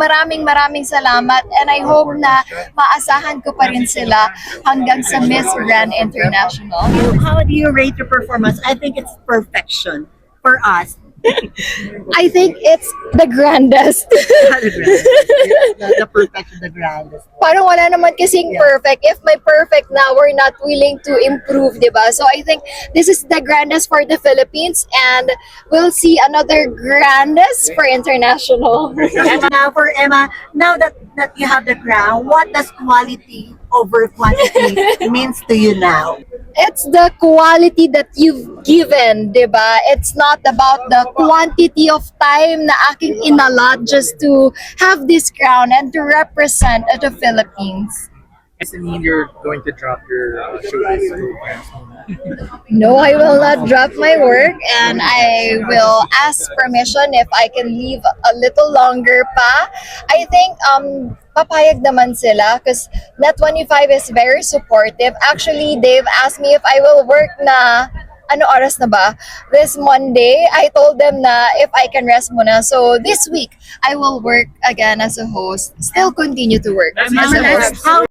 Maraming salamat and I hope na maasahan ko pa rin sila hanggang sa Miss Grand International. How do you rate your performance? I think it's perfection for us. I think it's the grandest. The perfection, the grandest. Parang wala naman kasing perfect. If may perfect na, we're not willing to improve, di ba? So I think this is the grandest for the Philippines and we'll see another grandest for international. And now for Emma, now that you have the crown, what does quality over quantity means to you now? It's the quality that you've given, di ba? It's not about the quantity of time na aking inalat just to have this crown and to represent the Philippines. Does it mean you're going to drop your showbiz programs? No, I will not drop my work and I will ask permission if I can leave a little longer pa. I think papayag naman sila because Net25 is very supportive. Actually, they've asked me if I will work na ano oras na ba? This Monday, I told them na if I can rest muna. So this week, I will work again as a host. Still continue to work as a host. How